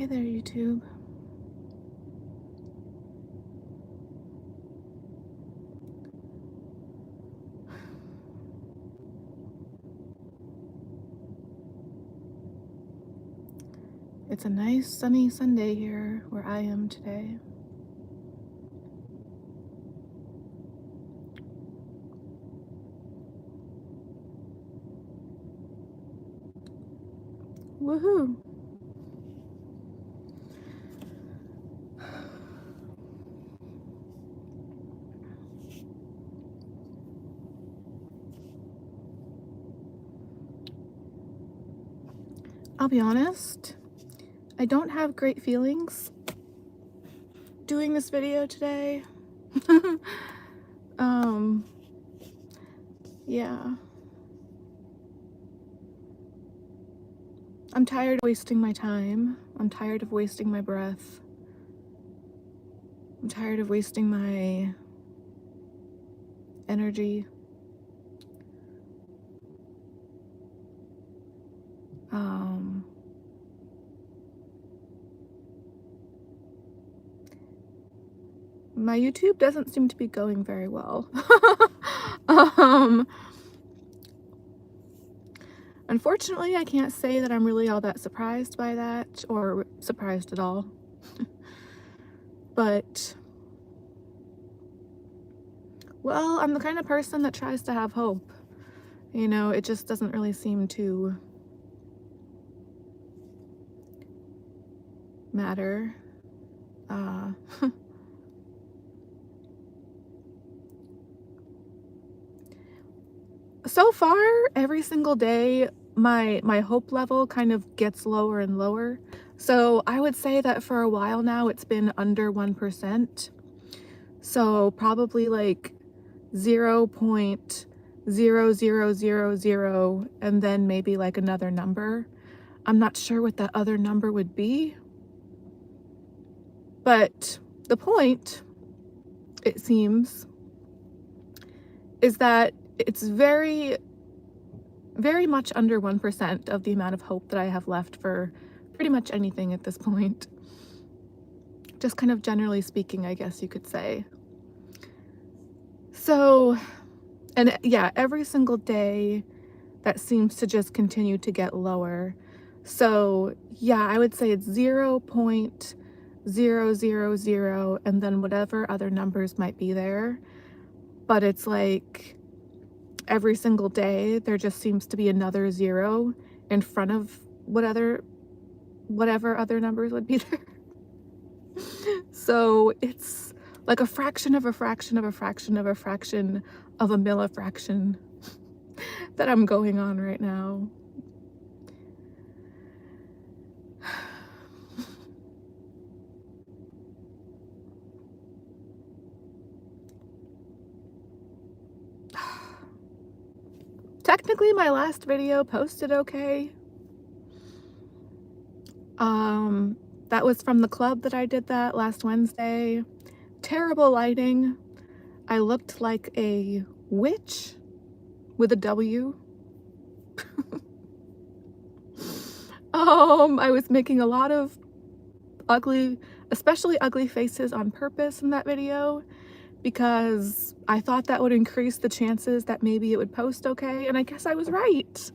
Hey there, YouTube. It's a nice sunny Sunday here where I am today. Woohoo! I'll be honest, I don't have great feelings doing this video today. um, yeah. I'm tired of wasting my time. I'm tired of wasting my breath. I'm tired of wasting my energy. My YouTube doesn't seem to be going very well. Unfortunately, I can't say that I'm really all that surprised by that, or surprised at all. But, well, I'm the kind of person that tries to have hope. You know, it just doesn't really seem to matter. So far, every single day, my hope level kind of gets lower and lower. So I would say that for a while now, it's been under 1%. So probably like 0.0000 and then maybe like another number. I'm not sure what that other number would be. But the point, it seems, is that it's very, very much under 1% of the amount of hope that I have left for pretty much anything at this point. Just kind of generally speaking, I guess you could say. So, and yeah, every single day that seems to just continue to get lower. So yeah, I would say it's 0.000 and then whatever other numbers might be there. But it's like every single day there just seems to be another zero in front of whatever other numbers would be there. So it's like a fraction of a fraction of a fraction of a fraction of a millifraction that I'm going on right now. Technically, my last video posted okay. That was from the club that I did that last Wednesday. Terrible lighting. I looked like a witch with a W. I was making a lot of ugly, especially ugly faces on purpose in that video because I thought that would increase the chances that maybe it would post okay, and I guess I was right.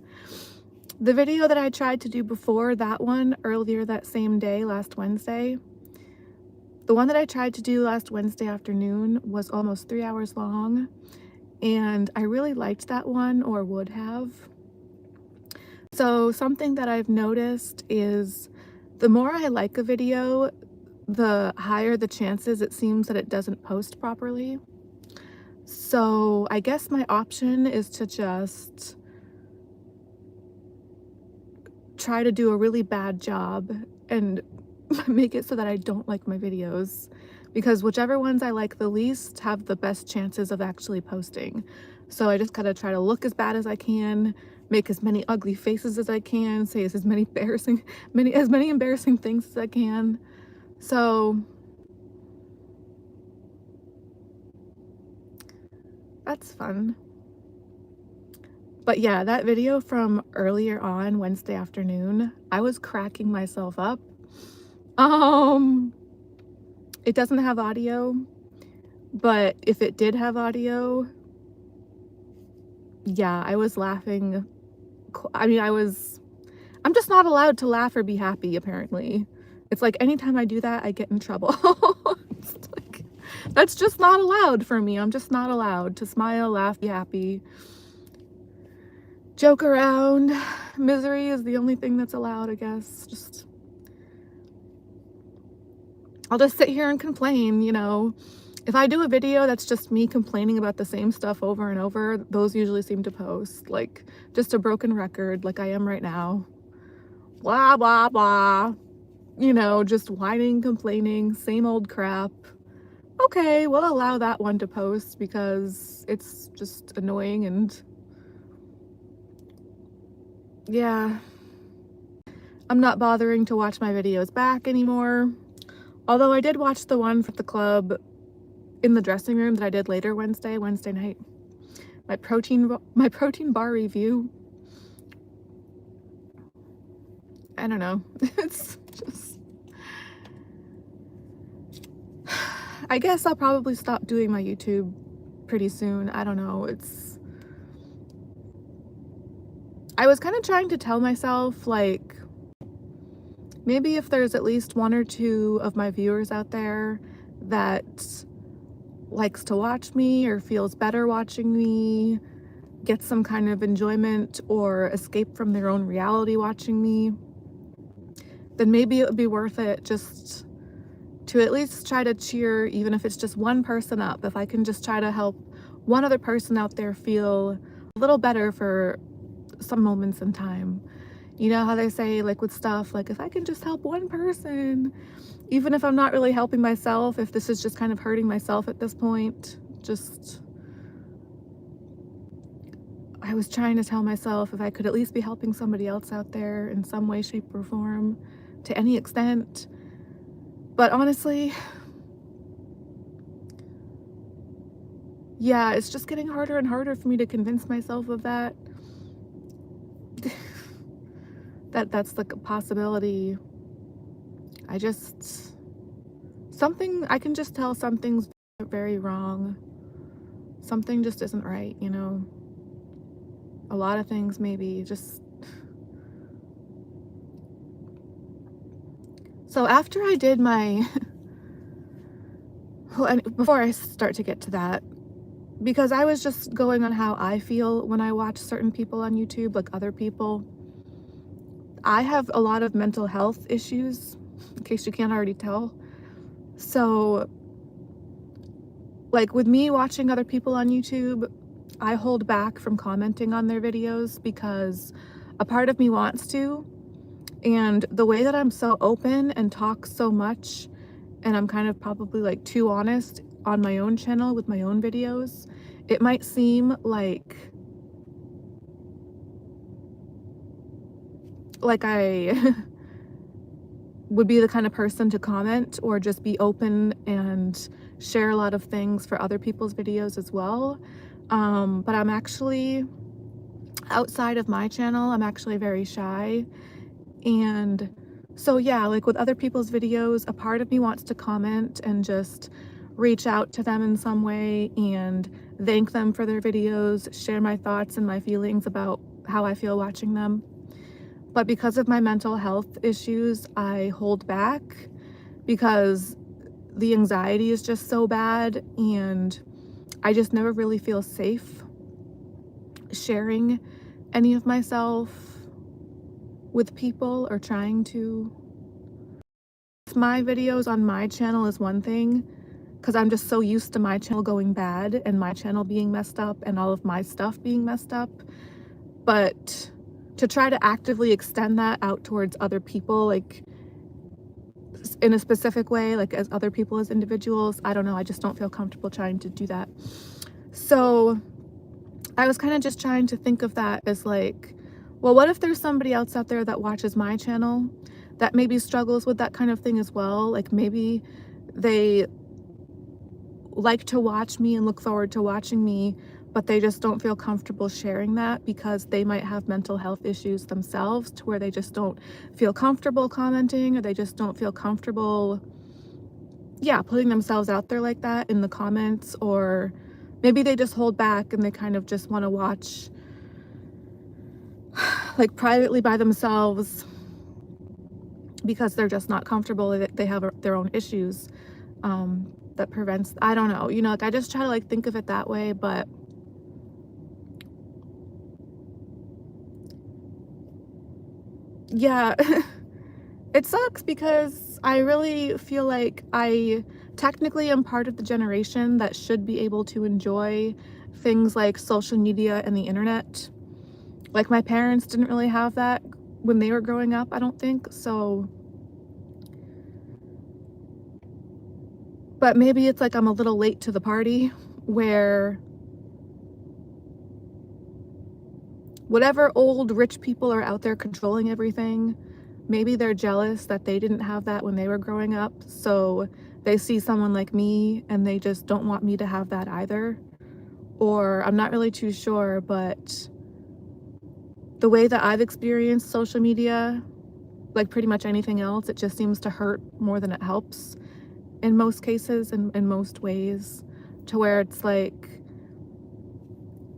The video that I tried to do before that one earlier that same day, last Wednesday, the one that I tried to do last Wednesday afternoon was almost 3 hours long, and I really liked that one, or would have. So something that I've noticed is the more I like a video, the higher the chances it seems that it doesn't post properly. So I guess my option is to just try to do a really bad job and make it so that I don't like my videos, because whichever ones I like the least have the best chances of actually posting. So I just gotta try to look as bad as I can, make as many ugly faces as I can, say as many embarrassing things as I can. So that's fun. But yeah, that video from earlier on Wednesday afternoon, I was cracking myself up Um, it doesn't have audio, but if it did have audio, yeah, I was laughing. I mean, I'm just not allowed to laugh or be happy, apparently. It's like anytime I do that, I get in trouble. It's like, that's just not allowed for me. I'm just not allowed to smile, laugh, be happy, joke around. Misery is the only thing that's allowed, I guess. I'll just sit here and complain, you know. If I do a video that's just me complaining about the same stuff over and over, those usually seem to post. Like, just a broken record like I am right now. Blah, blah, blah. You know, just whining, complaining, same old crap. Okay, we'll allow that one to post because it's just annoying and yeah. I'm not bothering to watch my videos back anymore. Although I did watch the one for the club in the dressing room that I did later Wednesday night. My protein bar review. I don't know. It's just, I guess I'll probably stop doing my YouTube pretty soon. I don't know. I was kind of trying to tell myself, like, maybe if there's at least one or two of my viewers out there that likes to watch me or feels better watching me, gets some kind of enjoyment or escape from their own reality watching me, then maybe it would be worth it just to at least try to cheer, even if it's just one person up. If I can just try to help one other person out there feel a little better for some moments in time. You know how they say, like, with stuff, like, if I can just help one person, even if I'm not really helping myself, if this is just kind of hurting myself at this point, I was trying to tell myself if I could at least be helping somebody else out there in some way, shape, or form, to any extent. But honestly, yeah, it's just getting harder and harder for me to convince myself of that. That's like a possibility. I can just tell something's very wrong. Something just isn't right, you know? A lot of things maybe just. So after I did my, before I start to get to that, because I was just going on how I feel when I watch certain people on YouTube, like other people. I have a lot of mental health issues, in case you can't already tell. So, like, with me watching other people on YouTube, I hold back from commenting on their videos because a part of me wants to. And the way that I'm so open and talk so much, and I'm kind of probably like too honest on my own channel with my own videos, it might seem like I would be the kind of person to comment or just be open and share a lot of things for other people's videos as well. But I'm actually, outside of my channel, I'm actually very shy. And so yeah, like with other people's videos, a part of me wants to comment and just reach out to them in some way and thank them for their videos, share my thoughts and my feelings about how I feel watching them. But because of my mental health issues, I hold back because the anxiety is just so bad and I just never really feel safe sharing any of myself with people or trying to. My videos on my channel is one thing because I'm just so used to my channel going bad and my channel being messed up and all of my stuff being messed up. But to try to actively extend that out towards other people, like in a specific way, like as other people as individuals, I don't know, I just don't feel comfortable trying to do that. So I was kind of just trying to think of that as like, well, what if there's somebody else out there that watches my channel that maybe struggles with that kind of thing as well? Like maybe they like to watch me and look forward to watching me, but they just don't feel comfortable sharing that because they might have mental health issues themselves, to where they just don't feel comfortable commenting, or they just don't feel comfortable, yeah, putting themselves out there like that in the comments. Or maybe they just hold back and they kind of just want to watch like privately by themselves because they're just not comfortable. They have their own issues that prevents, I don't know, you know, like I just try to like think of it that way. But yeah, it sucks because I really feel like I technically am part of the generation that should be able to enjoy things like social media and the internet. Like my parents didn't really have that when they were growing up, I don't think. So, but maybe it's like I'm a little late to the party, where whatever old rich people are out there controlling everything, maybe they're jealous that they didn't have that when they were growing up. So they see someone like me and they just don't want me to have that either. Or I'm not really too sure, but the way that I've experienced social media, like pretty much anything else, it just seems to hurt more than it helps in most cases and in most ways, to where it's like,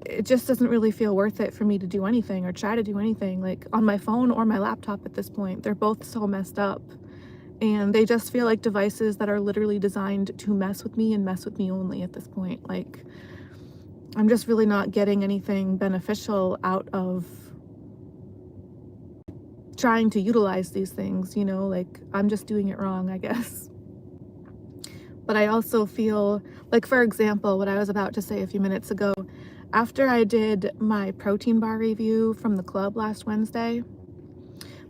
it just doesn't really feel worth it for me to do anything or try to do anything like on my phone or my laptop at this point. They're both so messed up, and they just feel like devices that are literally designed to mess with me and mess with me only at this point. Like, I'm just really not getting anything beneficial out of trying to utilize these things, you know, like I'm just doing it wrong, I guess. But I also feel like, for example, what I was about to say a few minutes ago, after I did my protein bar review from the club last Wednesday,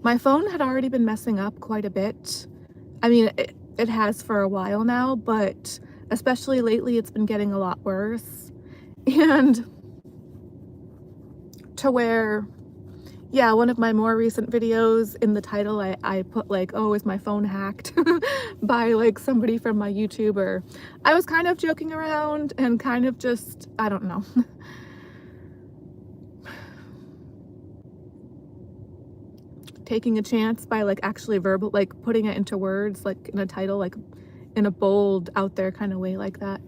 my phone had already been messing up quite a bit. I mean, it has for a while now, but especially lately it's been getting a lot worse. And to where, yeah, one of my more recent videos, in the title I put like, oh, is my phone hacked by like somebody from my YouTuber. I was kind of joking around and kind of just, I don't know. Taking a chance by like actually verbal, like putting it into words, like in a title, like in a bold, out there kind of way like that.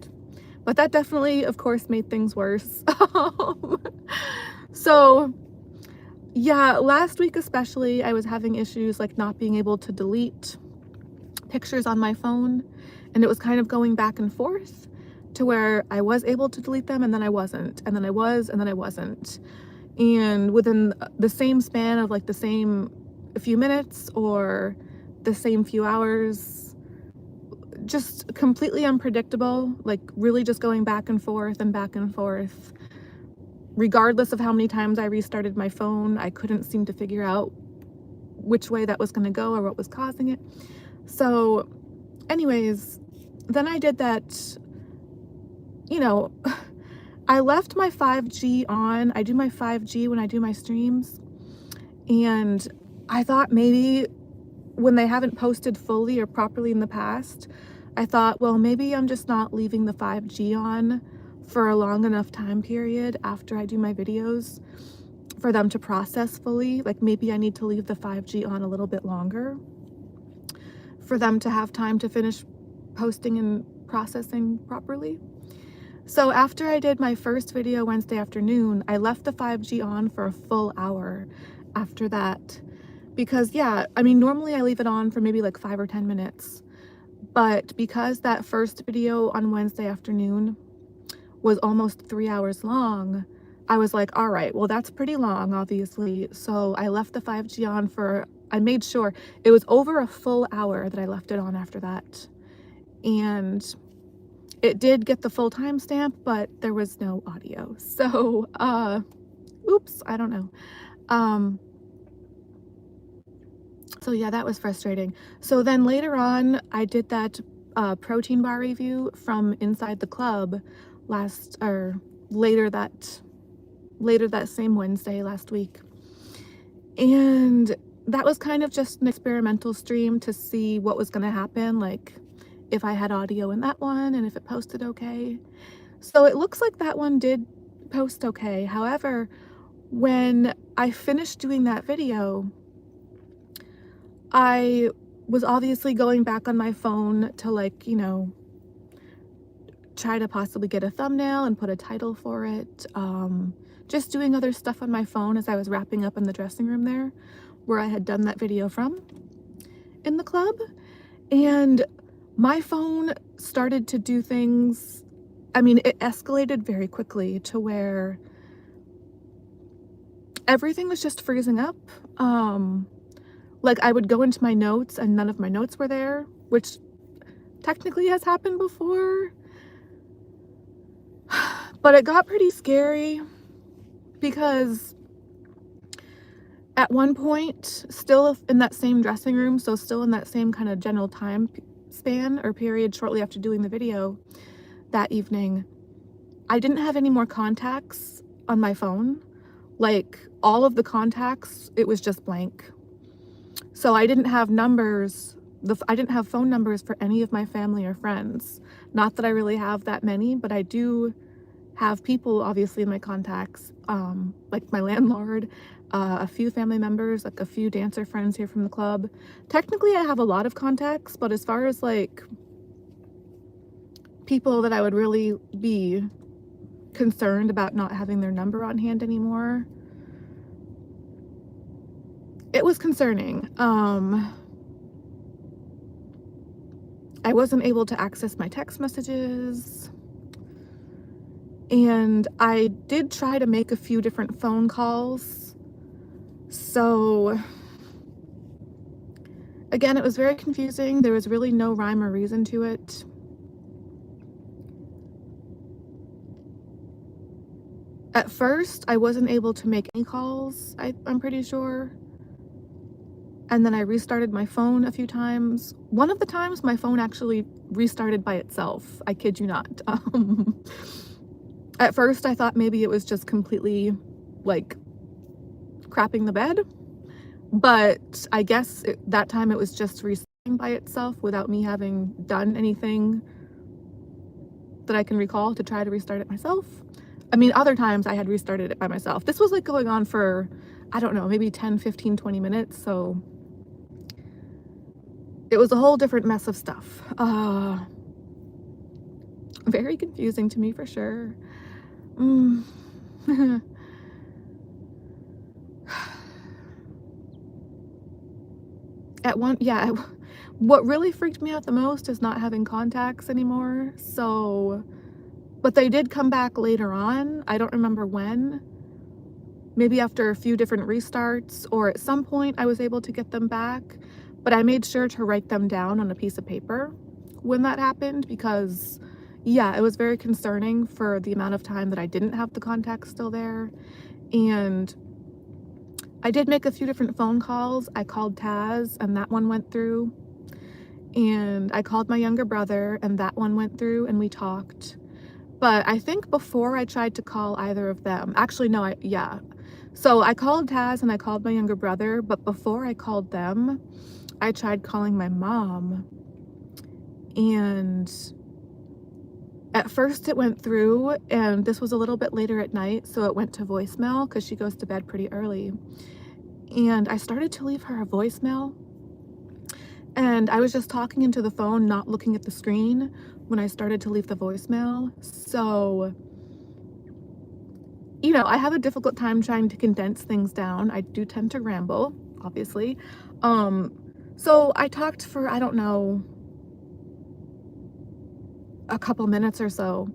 But that definitely, of course, made things worse. So yeah, last week especially, I was having issues like not being able to delete pictures on my phone, and it was kind of going back and forth, to where I was able to delete them and then I wasn't, and then I was, and then I wasn't. And within the same span of like the same few minutes or the same few hours, just completely unpredictable, like really just going back and forth and back and forth. Regardless of how many times I restarted my phone, I couldn't seem to figure out which way that was going to go or what was causing it. So anyways, then I did that, you know, I left my 5G on. I do my 5G when I do my streams, and I thought maybe when they haven't posted fully or properly in the past, I thought, well, maybe I'm just not leaving the 5G on for a long enough time period after I do my videos for them to process fully. Like maybe I need to leave the 5G on a little bit longer for them to have time to finish posting and processing properly. So after I did my first video Wednesday afternoon, I left the 5G on for a full hour after that. Because yeah, I mean, normally I leave it on for maybe like 5 or 10 minutes. But because that first video on Wednesday afternoon was almost 3 hours long, I was like, all right, well, that's pretty long, obviously. So I left the 5G on for, I made sure it was over a full hour that I left it on after that. And it did get the full timestamp, but there was no audio. So, oops, I don't know. So yeah, that was frustrating. So then later on, I did that protein bar review from inside the club later that same Wednesday last week. And that was kind of just an experimental stream to see what was going to happen, like if I had audio in that one and if it posted okay. So it looks like that one did post okay. However, when I finished doing that video, I was obviously going back on my phone to, like, you know, try to possibly get a thumbnail and put a title for it. Just doing other stuff on my phone as I was wrapping up in the dressing room there, where I had done that video from in the club. And my phone started to do things. I mean, it escalated very quickly to where everything was just freezing up. Like, I would go into my notes and none of my notes were there, which technically has happened before. But it got pretty scary because at one point, still in that same dressing room, so still in that same kind of general time span or period shortly after doing the video that evening, I didn't have any more contacts on my phone. Like, all of the contacts, it was just blank. So I didn't have numbers, I didn't have phone numbers for any of my family or friends. Not that I really have that many, but I do have people obviously in my contacts, like my landlord, a few family members, like a few dancer friends here from the club. Technically I have a lot of contacts, but as far as like people that I would really be concerned about not having their number on hand anymore, it was concerning. I wasn't able to access my text messages. And I did try to make a few different phone calls. So again, it was very confusing. There was really no rhyme or reason to it. At first, I wasn't able to make any calls, I'm pretty sure. And then I restarted my phone a few times. One of the times, my phone actually restarted by itself. I kid you not. At first, I thought maybe it was just completely, like, crapping the bed. But I guess that time it was just restarting by itself without me having done anything that I can recall to try to restart it myself. I mean, other times I had restarted it by myself. This was like going on for, I don't know, maybe 10, 15, 20 minutes. So it was a whole different mess of stuff. Very confusing to me for sure. What really freaked me out the most is not having contacts anymore. So, but they did come back later on. I don't remember when. Maybe after a few different restarts, or at some point I was able to get them back. But I made sure to write them down on a piece of paper when that happened because, yeah, it was very concerning for the amount of time that I didn't have the contacts still there. And I did make a few different phone calls. I called Taz and that one went through. And I called my younger brother and that one went through and we talked. But I think before I tried to call either of them, actually no, So I called Taz and I called my younger brother, but before I called them, I tried calling my mom. And at first it went through, and this was a little bit later at night, so it went to voicemail because she goes to bed pretty early. And I started to leave her a voicemail. And I was just talking into the phone, not looking at the screen when I started to leave the voicemail. So, you know, I have a difficult time trying to condense things down. I do tend to ramble, obviously. So I talked for, I don't know, a couple minutes or so.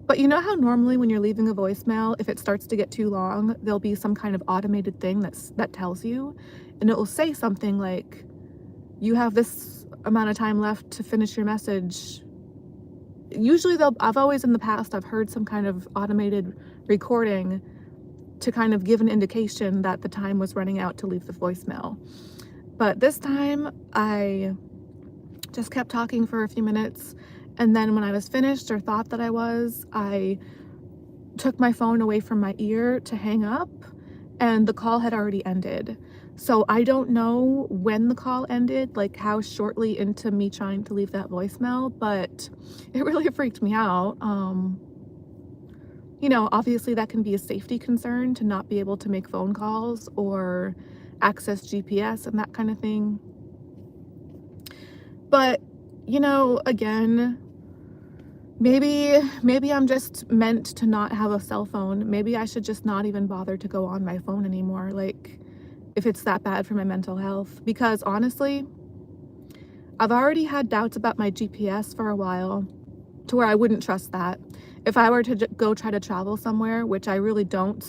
But you know how normally when you're leaving a voicemail, if it starts to get too long, there'll be some kind of automated thing that tells you, and it will say something like, you have this amount of time left to finish your message. Usually I've always in the past, I've heard some kind of automated recording to kind of give an indication that the time was running out to leave the voicemail. But this time I just kept talking for a few minutes. And then when I was finished or thought that I took my phone away from my ear to hang up and the call had already ended. So I don't know when the call ended, like how shortly into me trying to leave that voicemail, but it really freaked me out. You know, obviously that can be a safety concern to not be able to make phone calls or access GPS and that kind of thing. But, you know, again, maybe I'm just meant to not have a cell phone. Maybe I should just not even bother to go on my phone anymore, like, if it's that bad for my mental health. Because honestly, I've already had doubts about my GPS for a while to where I wouldn't trust that. If I were to go try to travel somewhere, which I really don't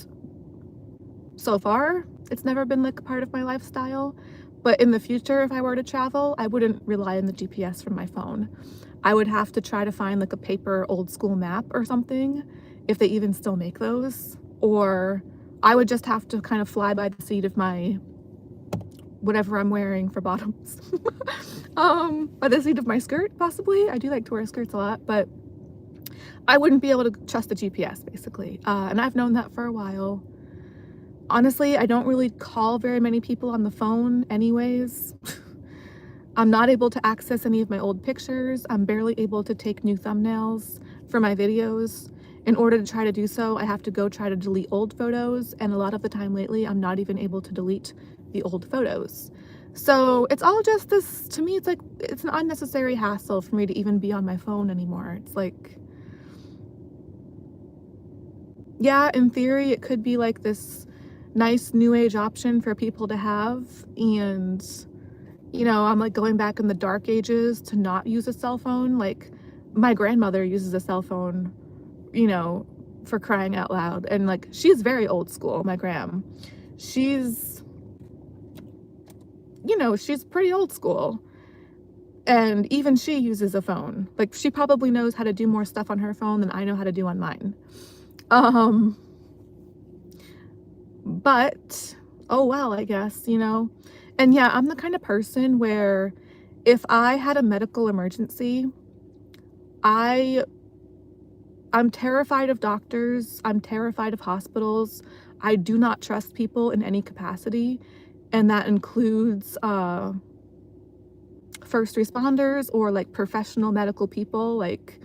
so far, it's never been like a part of my lifestyle. But in the future, if I were to travel, I wouldn't rely on the GPS from my phone. I would have to try to find like a paper old school map or something, if they even still make those. Or I would just have to kind of fly by the seat of my whatever I'm wearing for bottoms. By the seat of my skirt, possibly. I do like to wear skirts a lot, but I wouldn't be able to trust the GPS basically. And I've known that for a while. Honestly, I don't really call very many people on the phone anyways. I'm not able to access any of my old pictures. I'm barely able to take new thumbnails for my videos. In order to try to do so, I have to go try to delete old photos, and a lot of the time lately, I'm not even able to delete the old photos. So it's all just this, to me, it's like, it's an unnecessary hassle for me to even be on my phone anymore. It's like, yeah, in theory, it could be like this nice new age option for people to have, and you know, I'm like going back in the dark ages to not use a cell phone. Like my grandmother uses a cell phone, you know, for crying out loud, and like she's very old school, my gram. She's, you know, she's pretty old school, and even she uses a phone. Like she probably knows how to do more stuff on her phone than I know how to do on mine. um but oh well, I guess, you know. And yeah, I'm the kind of person where if I had a medical emergency, I I'm terrified of doctors, I'm terrified of hospitals. I do not trust people in any capacity, and that includes first responders or like professional medical people. Like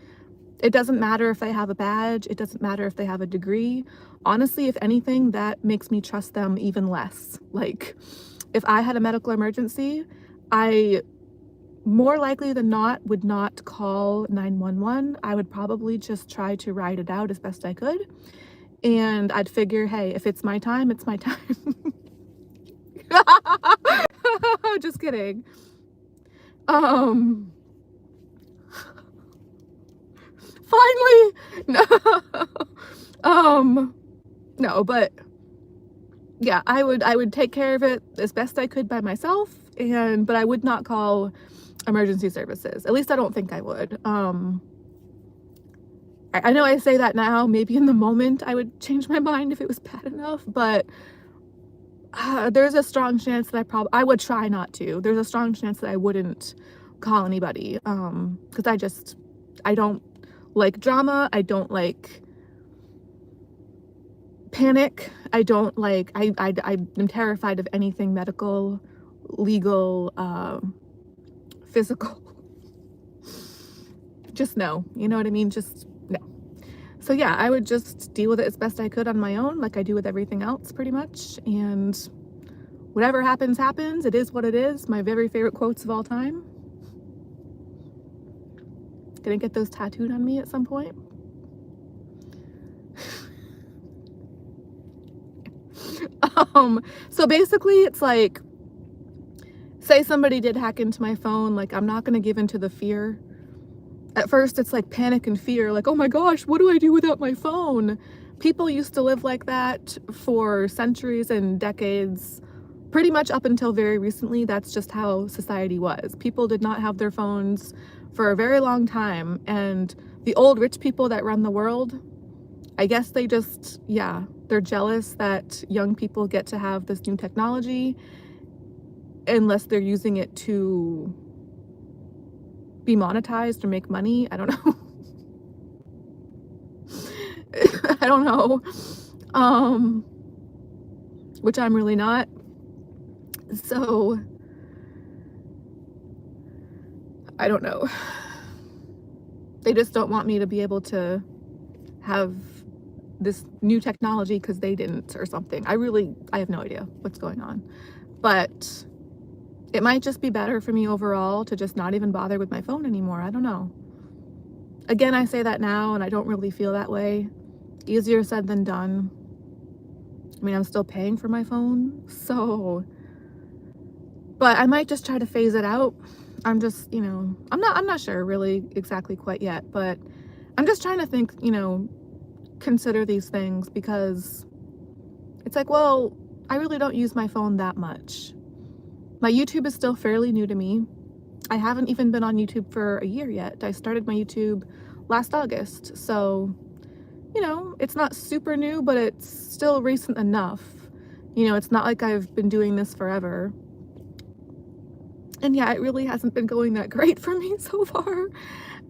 it doesn't matter if they have a badge, it doesn't matter if they have a degree. Honestly, if anything, that makes me trust them even less. Like if I had a medical emergency, I more likely than not would not call 911. I would probably just try to ride it out as best I could. And I'd figure, hey, if it's my time, it's my time. Just kidding. Um, Finally, no. um, no, but yeah, I would take care of it as best I could by myself, and but I would not call emergency services. At least I don't think I would. I know I say that now, maybe in the moment I would change my mind if it was bad enough, but there's a strong chance that I would try not to. There's a strong chance that I wouldn't call anybody, because I don't like drama. I don't like panic. I don't like, I'm terrified of anything medical, legal, physical. Just no, you know what I mean? Just no. So yeah, I would just deal with it as best I could on my own, like I do with everything else pretty much. And whatever happens, happens. It is what it is. My very favorite quotes of all time. Gonna get those tattooed on me at some point. So basically it's like, say somebody did hack into my phone, like I'm not gonna give into the fear. At first it's like panic and fear, like, oh my gosh, what do I do without my phone? People used to live like that for centuries and decades. Pretty much up until very recently, that's just how society was. People did not have their phones for a very long time, and the old rich people that run the world, I guess they just, yeah, they're jealous that young people get to have this new technology unless they're using it to be monetized or make money. I don't know. I don't know. Which I'm really not. So I don't know. They just don't want me to be able to have this new technology because they didn't or something. I have no idea what's going on. But it might just be better for me overall to just not even bother with my phone anymore. I don't know. Again, I say that now and I don't really feel that way. Easier said than done. I mean, I'm still paying for my phone, so, but I might just try to phase it out. I'm just, I'm not sure really exactly quite yet, but I'm just trying to think, consider these things because it's like, well, I really don't use my phone that much. My YouTube is still fairly new to me. I haven't even been on YouTube for a year yet. I started my YouTube last August, so, it's not super new, but it's still recent enough. It's not like I've been doing this forever. And yeah, it really hasn't been going that great for me so far.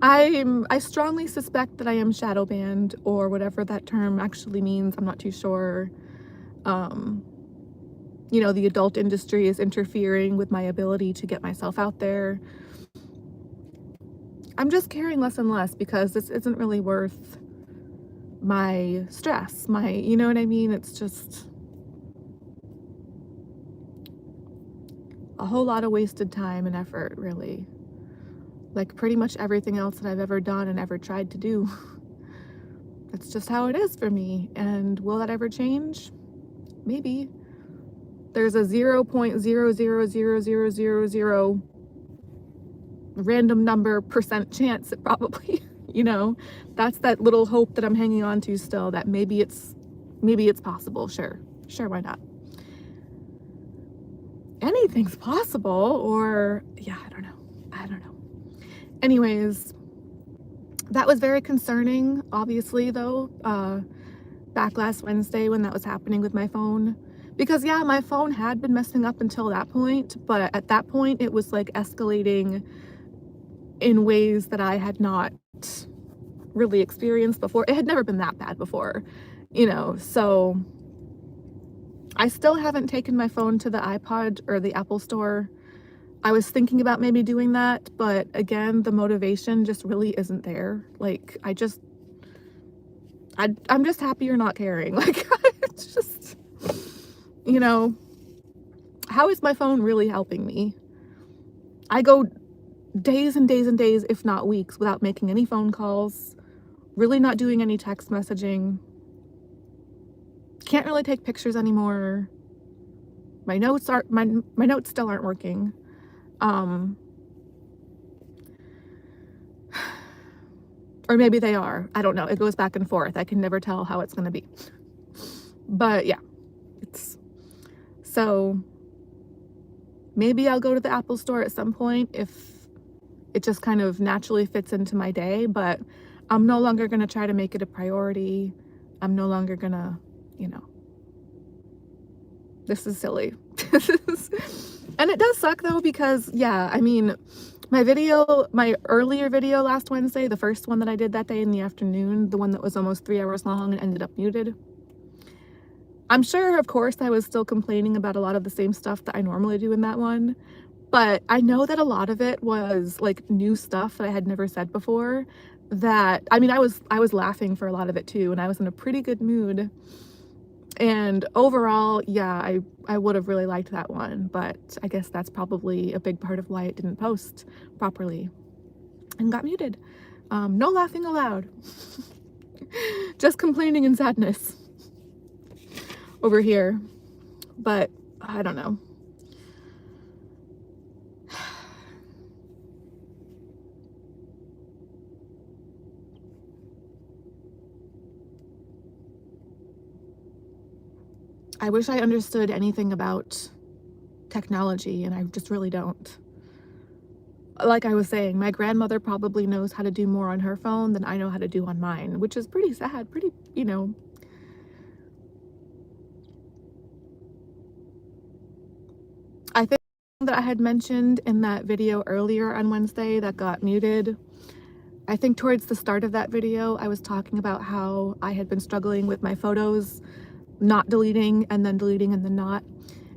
I strongly suspect that I am shadow banned, or whatever that term actually means. I'm not too sure. The adult industry is interfering with my ability to get myself out there. I'm just caring less and less because this isn't really worth my stress, you know what I mean? It's just a whole lot of wasted time and effort, really. Like pretty much everything else that I've ever done and ever tried to do. That's just how it is for me. And will that ever change? Maybe. There's a 0.0000000 random number % chance it probably, that's that little hope that I'm hanging on to still, that maybe it's possible. Sure, why not? Anything's possible, or yeah, I don't know. Anyways, that was very concerning, obviously, though, back last Wednesday when that was happening with my phone. Because yeah, my phone had been messing up until that point, but at that point it was like escalating in ways that I had not really experienced before. It had never been that bad before, so I still haven't taken my phone to the iPod or the Apple Store. I was thinking about maybe doing that, but again, the motivation just really isn't there. Like, I'm just happy you're not caring. Like, it's just, how is my phone really helping me? I go days and days and days, if not weeks, without making any phone calls, really not doing any text messaging. Can't really take pictures anymore. My notes still aren't working. Or maybe they are. I don't know. It goes back and forth. I can never tell how it's going to be. But yeah, so maybe I'll go to the Apple Store at some point if it just kind of naturally fits into my day, but I'm no longer going to try to make it a priority. I'm no longer going to, this is silly. And it does suck though, because yeah, I mean, my earlier video last Wednesday, the first one that I did that day in the afternoon, the one that was almost 3 hours long and ended up muted. I'm sure, of course, I was still complaining about a lot of the same stuff that I normally do in that one, but I know that a lot of it was like new stuff that I had never said before, that, I mean, I was laughing for a lot of it too, and I was in a pretty good mood. And overall, yeah, I would have really liked that one, but I guess that's probably a big part of why it didn't post properly and got muted. No laughing aloud. Just complaining and sadness over here. But I don't know. I wish I understood anything about technology, and I just really don't. Like I was saying, my grandmother probably knows how to do more on her phone than I know how to do on mine, which is pretty sad, I think that I had mentioned in that video earlier on Wednesday that got muted, I think towards the start of that video, I was talking about how I had been struggling with my photos, not deleting and then deleting and then not.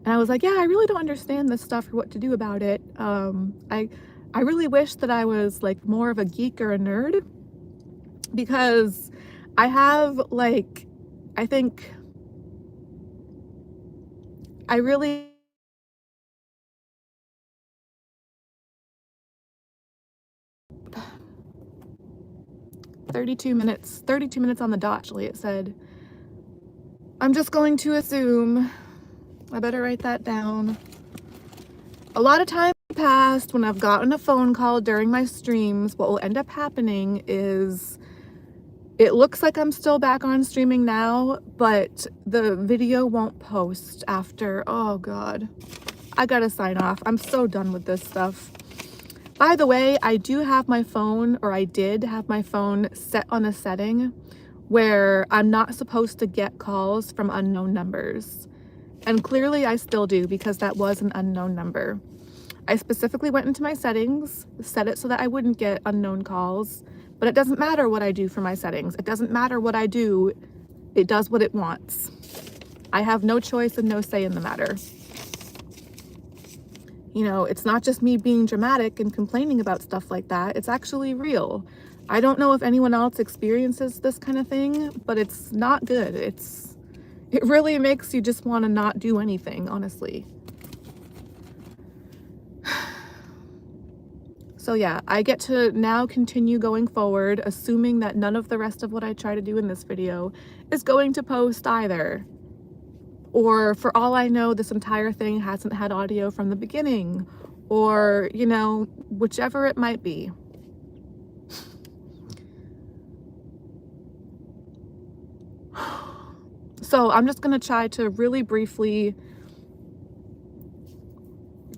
And I was like, yeah, I really don't understand this stuff or what to do about it. I really wish that I was like more of a geek or a nerd, because I have like I think I really 32 minutes on the dot, actually, it said. I'm just going to assume, I better write that down. A lot of time past when I've gotten a phone call during my streams, what will end up happening is it looks like I'm still back on streaming now, but the video won't post after. Oh God, I gotta sign off. I'm so done with this stuff. By the way, I do have my phone, or I did have my phone set on a setting where I'm not supposed to get calls from unknown numbers. And clearly I still do, because that was an unknown number. I specifically went into my settings, set it so that I wouldn't get unknown calls, but it doesn't matter what I do for my settings. It doesn't matter what I do. It does what it wants. I have no choice and no say in the matter. You know, it's not just me being dramatic and complaining about stuff like that. It's actually real. I don't know if anyone else experiences this kind of thing, but it's not good. It really makes you just want to not do anything, honestly. So yeah, I get to now continue going forward, assuming that none of the rest of what I try to do in this video is going to post either. Or for all I know, this entire thing hasn't had audio from the beginning, or, you know, whichever it might be. So I'm just gonna try to really briefly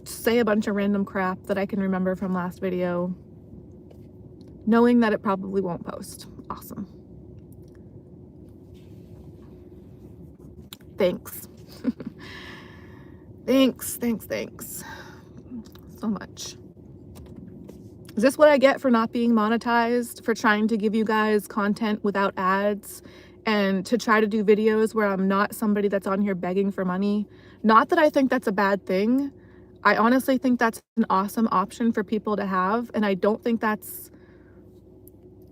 say a bunch of random crap that I can remember from last video, knowing that it probably won't post. Awesome. Thanks. Thanks so much. Is this what I get for not being monetized, for trying to give you guys content without ads, and to try to do videos where I'm not somebody that's on here begging for money? Not that I think that's a bad thing. I honestly think that's an awesome option for people to have, and I don't think that's...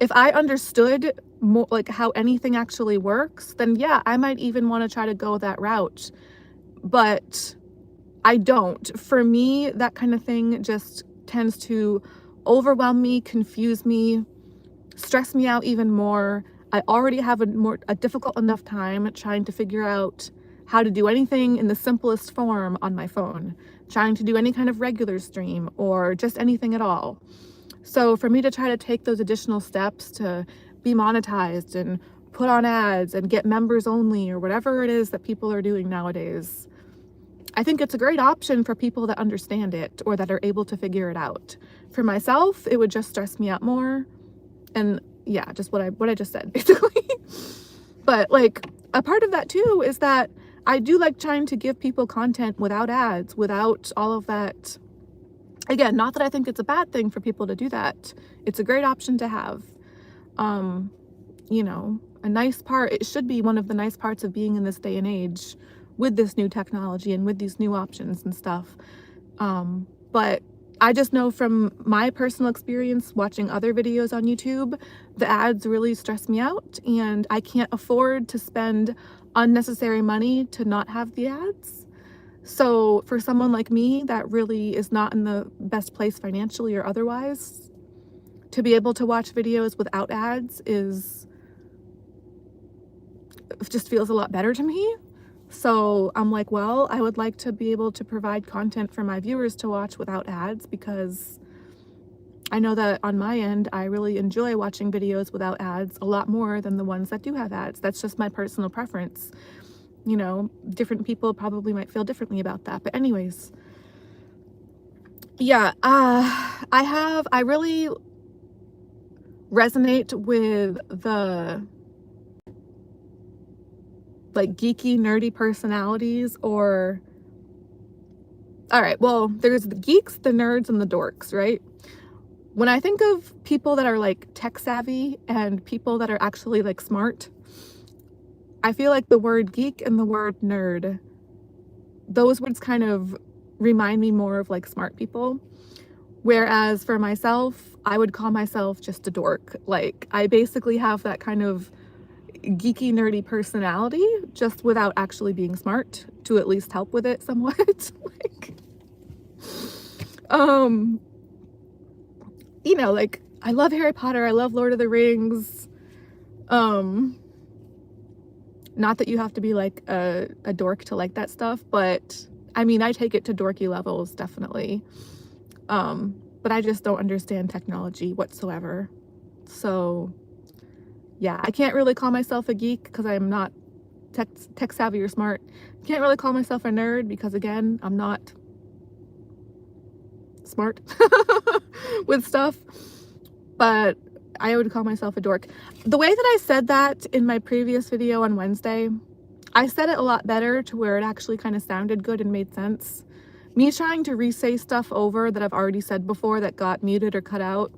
If I understood more like how anything actually works, then yeah, I might even want to try to go that route. But I don't. For me, that kind of thing just tends to overwhelm me, confuse me, stress me out even more. I already have a difficult enough time trying to figure out how to do anything in the simplest form on my phone, trying to do any kind of regular stream or just anything at all. So for me to try to take those additional steps to be monetized and put on ads and get members only or whatever it is that people are doing nowadays, I think it's a great option for people that understand it or that are able to figure it out. For myself, it would just stress me out more. And yeah, just what I just said, basically. But like, a part of that too is that I do like trying to give people content without ads, without all of that. Again, not that I think it's a bad thing for people to do that. It's a great option to have. You know, a nice part, it should be one of the nice parts of being in this day and age with this new technology and with these new options and stuff. But I just know from my personal experience watching other videos on YouTube, the ads really stress me out, and I can't afford to spend unnecessary money to not have the ads. So for someone like me that really is not in the best place financially or otherwise, to be able to watch videos without ads just feels a lot better to me. So I'm like, well, I would like to be able to provide content for my viewers to watch without ads, because I know that on my end, I really enjoy watching videos without ads a lot more than the ones that do have ads. That's just my personal preference. You know, different people probably might feel differently about that. But anyways, yeah, I really resonate with the like geeky, nerdy personalities, or, all right, well, there's the geeks, the nerds, and the dorks, right? When I think of people that are like tech savvy and people that are actually like smart, I feel like the word geek and the word nerd, those words kind of remind me more of like smart people. Whereas for myself, I would call myself just a dork. Like, I basically have that kind of geeky, nerdy personality, just without actually being smart, to at least help with it somewhat. Like, you know, like, I love Harry Potter, I love Lord of the Rings. Not that you have to be like a dork to like that stuff, but I mean, I take it to dorky levels, definitely. But I just don't understand technology whatsoever. So yeah, I can't really call myself a geek because I'm not tech savvy or smart. Can't really call myself a nerd because, again, I'm not smart with stuff, but I would call myself a dork. The way that I said that in my previous video on Wednesday, I said it a lot better to where it actually kind of sounded good and made sense. Me trying to re-say stuff over that I've already said before that got muted or cut out,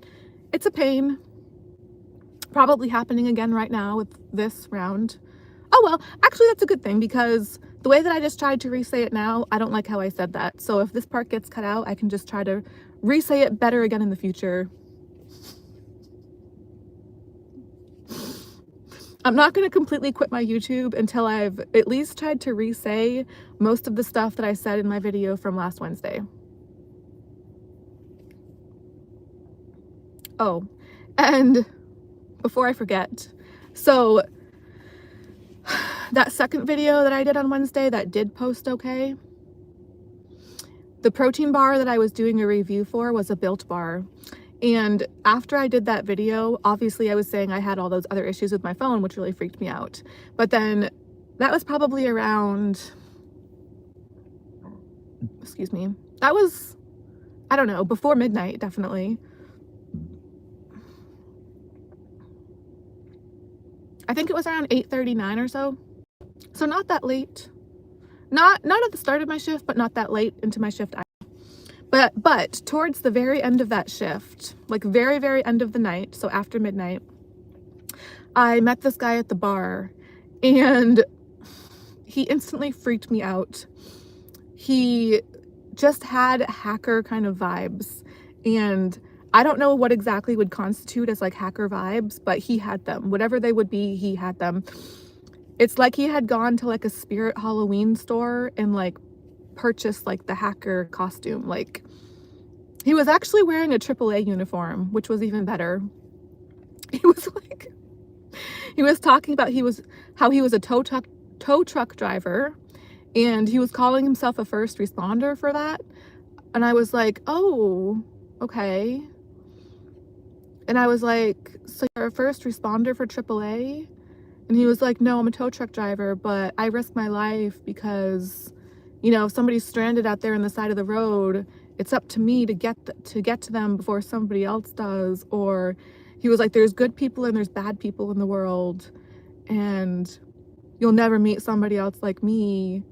it's a pain. Probably happening again right now with this round. Oh well, actually that's a good thing because the way that I just tried to re-say it now, I don't like how I said that. So if this part gets cut out, I can just try to re-say it better again in the future. I'm not going to completely quit my YouTube until I've at least tried to re-say most of the stuff that I said in my video from last Wednesday. Oh, and before I forget, so that second video that I did on Wednesday that did post okay, the protein bar that I was doing a review for was a Built bar. And after I did that video, obviously I was saying I had all those other issues with my phone, which really freaked me out. But then that was probably around, excuse me, that was, I don't know, before midnight, definitely. I think it was around 8:39 or so. So not that late. Not at the start of my shift, but not that late into my shift. But towards the very end of that shift, like very, very end of the night, so after midnight, I met this guy at the bar and he instantly freaked me out. He just had hacker kind of vibes, and I don't know what exactly would constitute as like hacker vibes, but he had them. Whatever they would be, he had them. It's like he had gone to like a Spirit Halloween store and like purchased like the hacker costume. Like, he was actually wearing a AAA uniform, which was even better. He was like, he was talking about how he was a tow truck driver, and he was calling himself a first responder for that. And I was like, oh, okay. And I was like, so you're a first responder for AAA? And he was like, no, I'm a tow truck driver, but I risk my life because, you know, if somebody's stranded out there on the side of the road, it's up to me to get to them before somebody else does. Or he was like, there's good people and there's bad people in the world, and you'll never meet somebody else like me.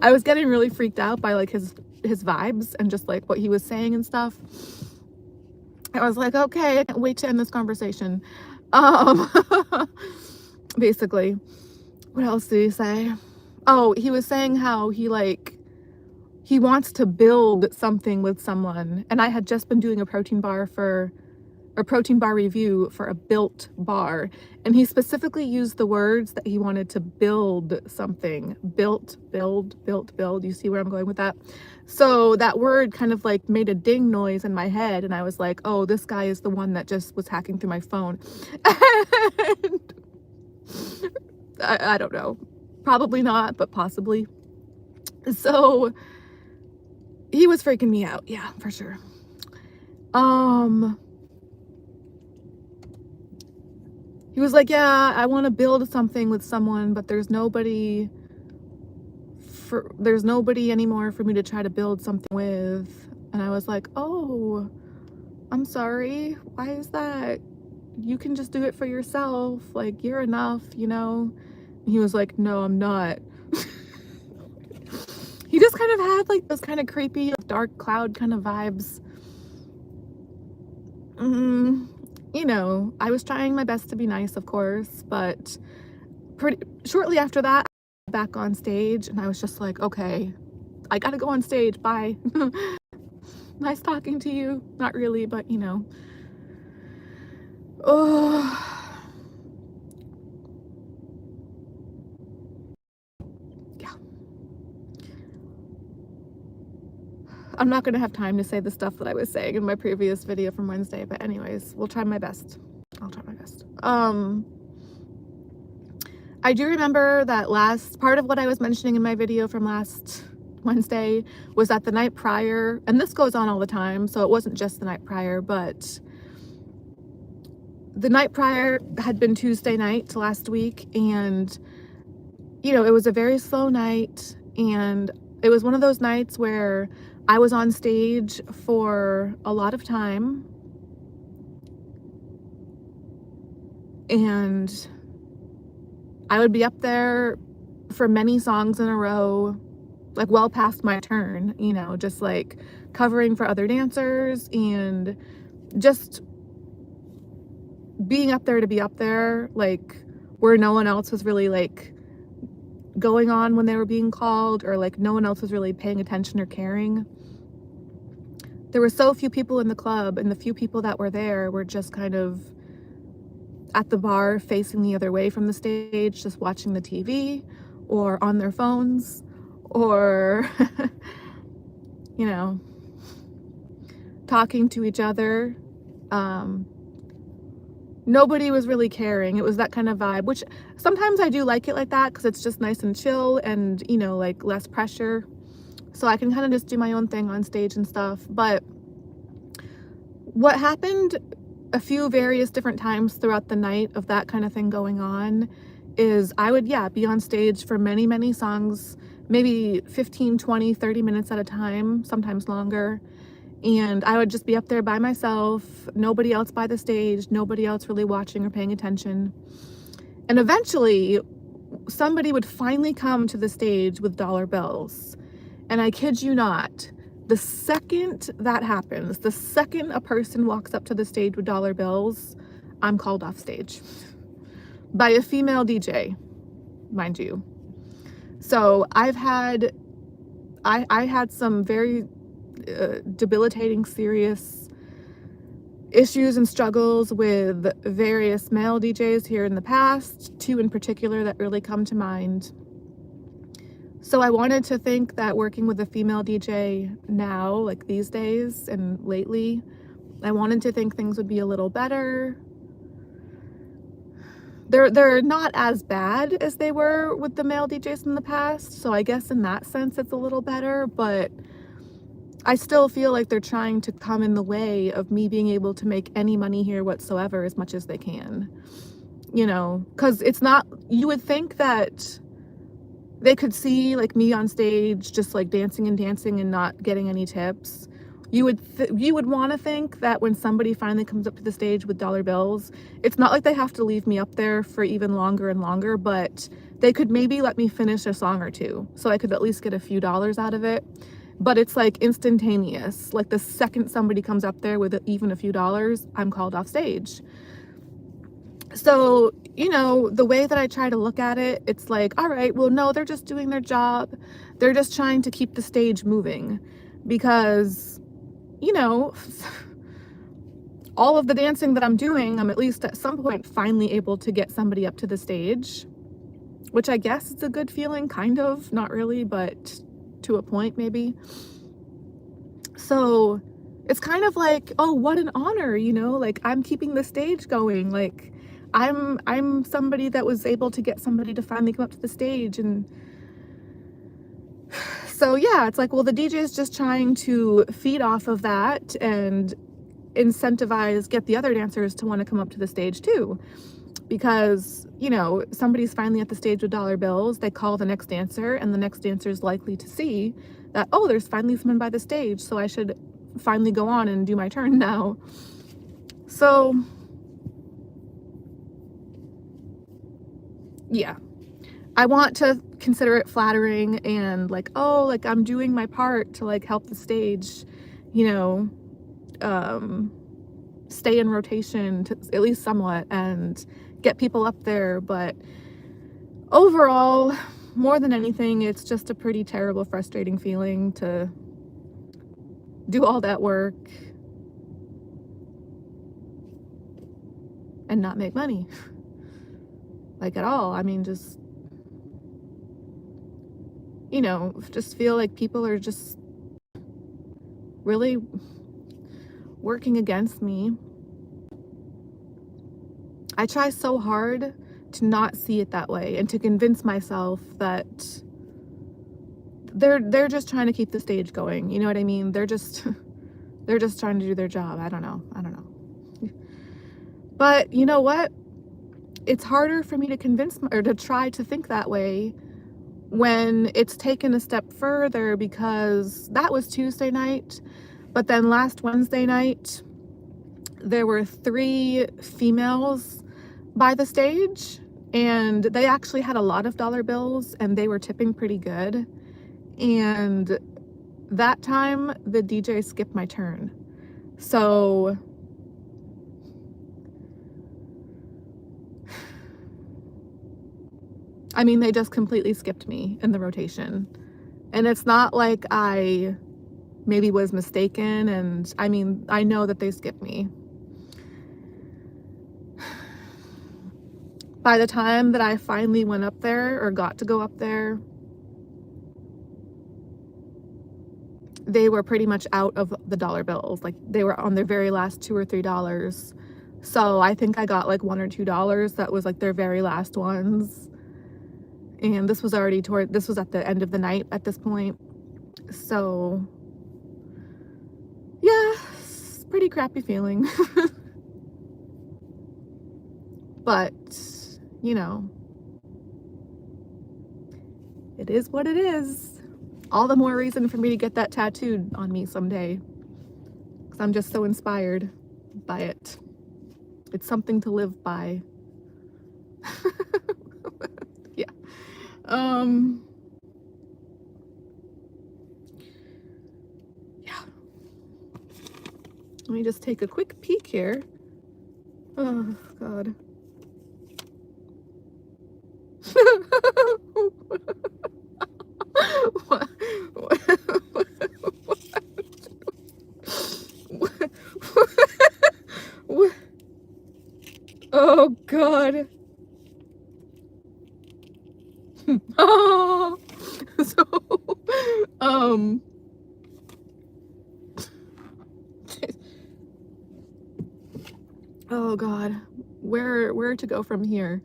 I was getting really freaked out by like his vibes and just like what he was saying and stuff. I was like, okay, I can't wait to end this conversation. Basically, what else did he say? Oh, he was saying how he wants to build something with someone, and I had just been doing a protein bar review for a Built bar, and he specifically used the words that he wanted to build something. Build. You see where I'm going with that? So that word kind of like made a ding noise in my head, and I was like, oh, this guy is the one that just was hacking through my phone. And I don't know, probably not, but possibly. So he was freaking me out, yeah, for sure. He was like, yeah, I want to build something with someone, but there's nobody anymore for me to try to build something with. And I was like, oh, I'm sorry, why is that? You can just do it for yourself, like, you're enough, you know? And he was like, no, I'm not. He just kind of had like those kind of creepy dark cloud kind of vibes. You know, I was trying my best to be nice, of course, but pretty shortly after that, I got back on stage, and I was just like, okay, I gotta go on stage, bye. Nice talking to you. Not really, but you know. Oh, I'm not gonna have time to say the stuff that I was saying in my previous video from Wednesday, but anyways, we'll try my best. I'll try my best. I do remember that last part of what I was mentioning in my video from last Wednesday was that the night prior, and this goes on all the time, so it wasn't just the night prior, but the night prior had been Tuesday night last week, and you know, it was a very slow night, and it was one of those nights where I was on stage for a lot of time, and I would be up there for many songs in a row, like well past my turn, you know, just like covering for other dancers and just being up there to be up there, like where no one else was really like going on when they were being called, or like no one else was really paying attention or caring. There were so few people in the club, and the few people that were there were just kind of at the bar facing the other way from the stage, just watching the TV or on their phones or you know, talking to each other. Nobody was really caring. It was that kind of vibe, which sometimes I do like it like that because it's just nice and chill and, you know, like less pressure. So I can kind of just do my own thing on stage and stuff. But what happened a few various different times throughout the night of that kind of thing going on is I would, yeah, be on stage for many, many songs, maybe 15, 20, 30 minutes at a time, sometimes longer. And I would just be up there by myself, nobody else by the stage, nobody else really watching or paying attention. And eventually, somebody would finally come to the stage with dollar bills. And I kid you not, the second that happens, the second a person walks up to the stage with dollar bills, I'm called off stage by a female DJ, mind you. So I had some very debilitating, serious issues and struggles with various male DJs here in the past, two in particular that really come to mind. So I wanted to think that working with a female DJ now, like these days and lately, I wanted to think things would be a little better. They're not as bad as they were with the male DJs in the past, so I guess in that sense it's a little better, but I still feel like they're trying to come in the way of me being able to make any money here whatsoever as much as they can. You know, because it's not, you would think that they could see like me on stage just like dancing and not getting any tips. You would want to think that when somebody finally comes up to the stage with dollar bills, it's not like they have to leave me up there for even longer and longer, but they could maybe let me finish a song or two so I could at least get a few dollars out of it. But it's like instantaneous. Like the second somebody comes up there with even a few dollars, I'm called off stage. So, you know, the way that I try to look at it, it's like, all right, well, no, they're just doing their job. They're just trying to keep the stage moving because, you know, all of the dancing that I'm doing, I'm at least at some point finally able to get somebody up to the stage, which I guess is a good feeling, kind of, not really, but to a point maybe. So it's kind of like, oh, what an honor, you know, like I'm keeping the stage going, like I'm somebody that was able to get somebody to finally come up to the stage. And so yeah, it's like, well, the DJ is just trying to feed off of that and incentivize, get the other dancers to want to come up to the stage too, because, you know, somebody's finally at the stage with dollar bills, they call the next dancer, and the next dancer is likely to see that, oh, there's finally someone by the stage, so I should finally go on and do my turn now. So yeah, I want to consider it flattering and like, oh, like I'm doing my part to like help the stage, you know, stay in rotation to at least somewhat and get people up there. But overall, more than anything, it's just a pretty terrible, frustrating feeling to do all that work and not make money, like at all. I mean, just, you know, just feel like people are just really working against me. I try so hard to not see it that way and to convince myself that they're just trying to keep the stage going. You know what I mean? They're just trying to do their job. I don't know. But you know what? It's harder for me to convince or to try to think that way when it's taken a step further, because that was Tuesday night, but then last Wednesday night there were 3 females by the stage, and they actually had a lot of dollar bills and they were tipping pretty good. And that time the DJ skipped my turn. So I mean, they just completely skipped me in the rotation. And it's not like I maybe was mistaken, and I mean, I know that they skipped me. By the time that I finally went up there, or got to go up there, they were pretty much out of the dollar bills. Like, they were on their very last $2 or $3. So I think I got like $1 or $2 that was like their very last ones. And this was at the end of the night at this point. So yeah, it's a pretty crappy feeling. But, you know, it is what it is. All the more reason for me to get that tattooed on me someday, because I'm just so inspired by it. It's something to live by. Yeah. Yeah. Let me just take a quick peek here. Oh, God. What? What? Oh, God. Oh. So, oh, God. Where to go from here?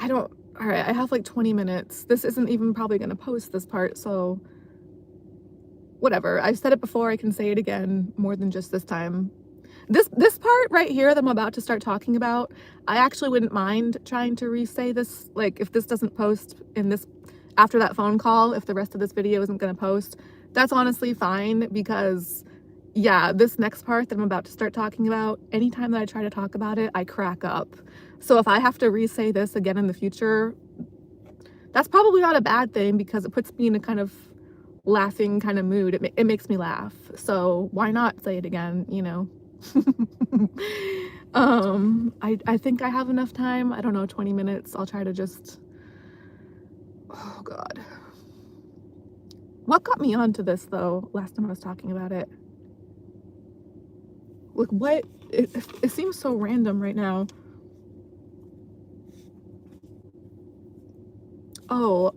All right, I have like 20 minutes. This isn't even probably gonna post this part, so whatever. I've said it before, I can say it again more than just this time. This part right here that I'm about to start talking about, I actually wouldn't mind trying to re-say this, like if this doesn't post in this, after that phone call, if the rest of this video isn't gonna post, that's honestly fine, because yeah, this next part that I'm about to start talking about, anytime that I try to talk about it, I crack up. So if I have to re-say this again in the future, that's probably not a bad thing, because it puts me in a kind of laughing kind of mood. It makes me laugh. So why not say it again, you know? I think I have enough time. I don't know, 20 minutes. I'll try to just, oh God. What got me onto this though, last time I was talking about it? Like what, it seems so random right now. Oh.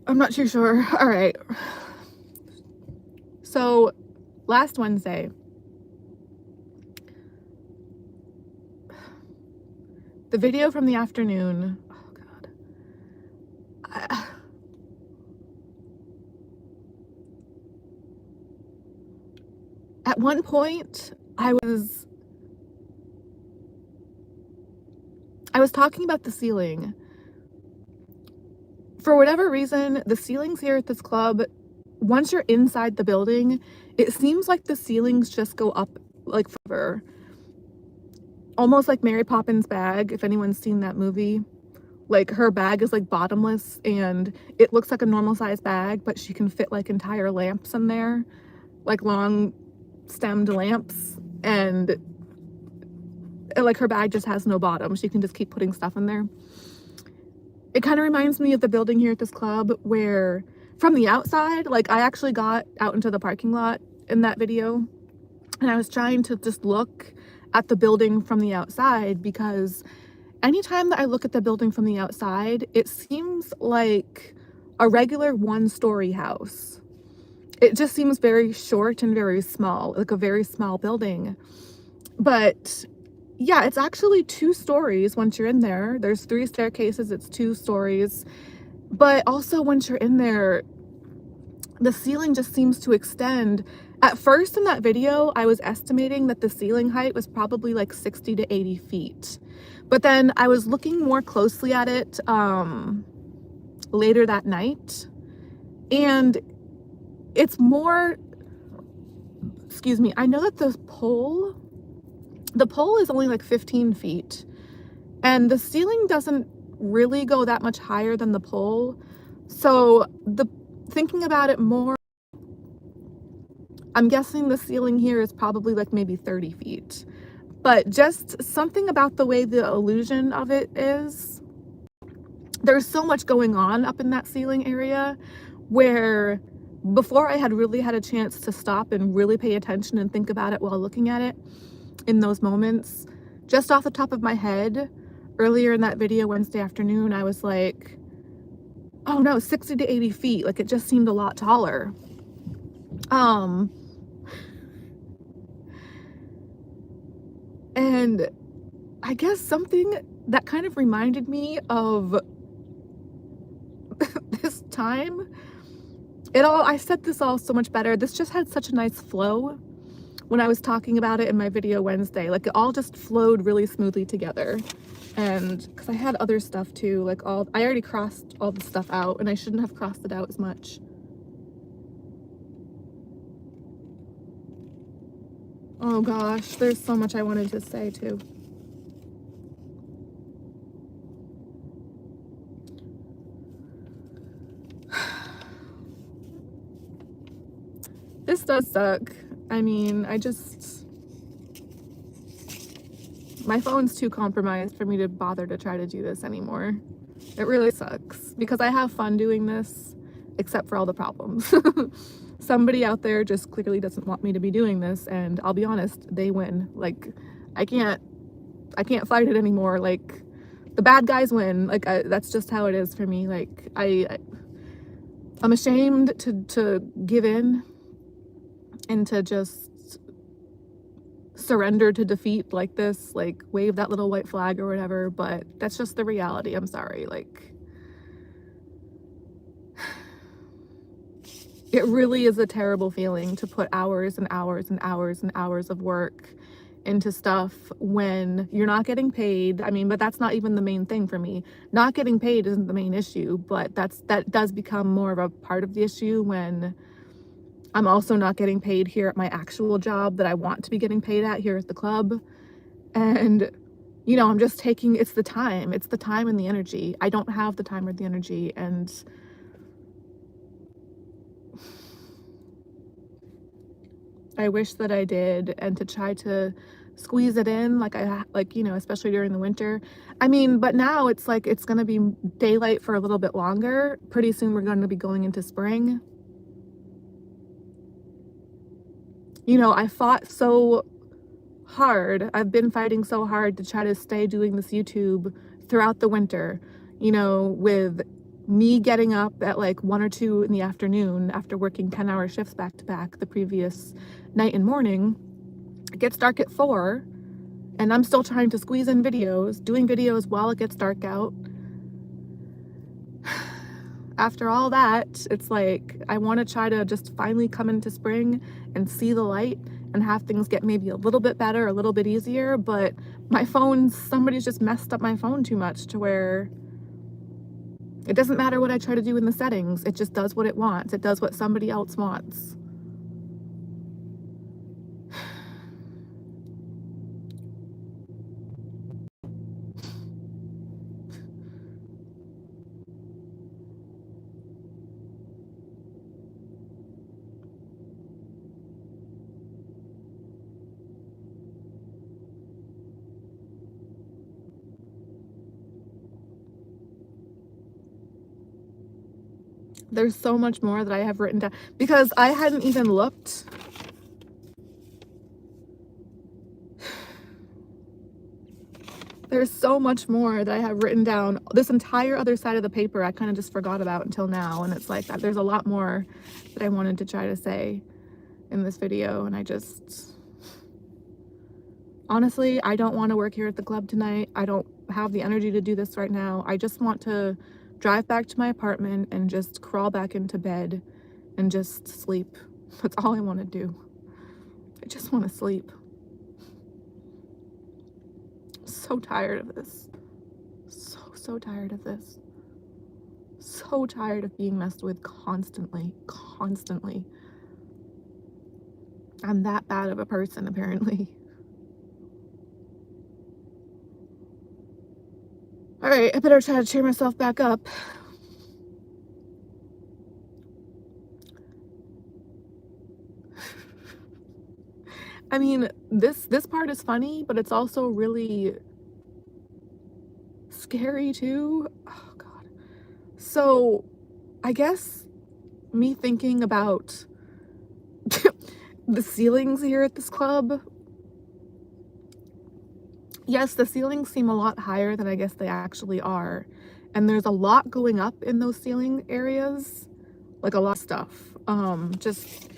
I'm not too sure. All right. So last Wednesday, the video from the afternoon, oh God. At one point, I was talking about the ceiling. For whatever reason, the ceilings here at this club, once you're inside the building, it seems like the ceilings just go up like forever. Almost like Mary Poppins' bag, if anyone's seen that movie. Like, her bag is like bottomless and it looks like a normal size bag, but she can fit like entire lamps in there, like long stemmed lamps, and like her bag just has no bottom. She can just keep putting stuff in there. It kind of reminds me of the building here at this club where from the outside, like I actually got out into the parking lot in that video and I was trying to just look at the building from the outside because anytime that I look at the building from the outside, it seems like a regular one-story house. It just seems very short and very small, like a very small building. But yeah, it's actually 2 stories once you're in there. There's 3 staircases, it's 2 stories. But also once you're in there, the ceiling just seems to extend. At first in that video, I was estimating that the ceiling height was probably like 60 to 80 feet. But then I was looking more closely at it later that night, and it's more, excuse me, I know that the pole is only like 15 feet, and the ceiling doesn't really go that much higher than the pole. So thinking about it more, I'm guessing the ceiling here is probably like maybe 30 feet. But just something about the way the illusion of it is, there's so much going on up in that ceiling area where before I had really had a chance to stop and really pay attention and think about it while looking at it in those moments, just off the top of my head, earlier in that video Wednesday afternoon, I was like, oh no, 60 to 80 feet. Like it just seemed a lot taller. And I guess something that kind of reminded me of this time, I said this all so much better. This just had such a nice flow when I was talking about it in my video Wednesday. Like it all just flowed really smoothly together. And because I had other stuff too, like I already crossed all the stuff out and I shouldn't have crossed it out as much. Oh gosh, there's so much I wanted to say too. This does suck. I mean, my phone's too compromised for me to bother to try to do this anymore. It really sucks because I have fun doing this, except for all the problems. Somebody out there just clearly doesn't want me to be doing this, and I'll be honest, they win. Like, I can't fight it anymore. Like, the bad guys win. Like, that's just how it is for me. Like, I'm ashamed to give in and to just surrender to defeat like this, like wave that little white flag or whatever, but that's just the reality. I'm sorry. Like, it really is a terrible feeling to put hours and hours and hours and hours of work into stuff when you're not getting paid. I mean, but that's not even the main thing for me. Not getting paid isn't the main issue, but that does become more of a part of the issue when I'm also not getting paid here at my actual job that I want to be getting paid at here at the club. And, you know, I'm just taking, it's the time and the energy. I don't have the time or the energy, and I wish that I did, and to try to squeeze it in like, you know, especially during the winter. I mean, but now it's like it's going to be daylight for a little bit longer. Pretty soon we're going to be going into spring. You know, I fought so hard. I've been fighting so hard to try to stay doing this YouTube throughout the winter, you know, with me getting up at like 1 or 2 in the afternoon after working 10-hour shifts back to back the previous night and morning. It gets dark at 4 and I'm still trying to squeeze in videos, doing videos while it gets dark out. After all that, it's like I want to try to just finally come into spring and see the light and have things get maybe a little bit better, a little bit easier, but my phone, somebody's just messed up my phone too much to where it doesn't matter what I try to do in the settings. It just does what it wants. It does what somebody else wants. There's so much more that I have written down because I hadn't even looked. There's so much more that I have written down. This entire other side of the paper I kind of just forgot about until now, and it's like that. There's a lot more that I wanted to try to say in this video, and I just... Honestly, I don't want to work here at the club tonight. I don't have the energy to do this right now. I just want to drive back to my apartment and just crawl back into bed and just sleep. That's all I want to do. I just want to sleep. So tired of this. So tired of this. So tired of being messed with constantly. I'm that bad of a person, apparently. All right, I better try to cheer myself back up. I mean, this part is funny, but it's also really scary too. Oh God. So, I guess me thinking about the ceilings here at this club. Yes, the ceilings seem a lot higher than I guess they actually are. And there's a lot going up in those ceiling areas. Like a lot of stuff. Just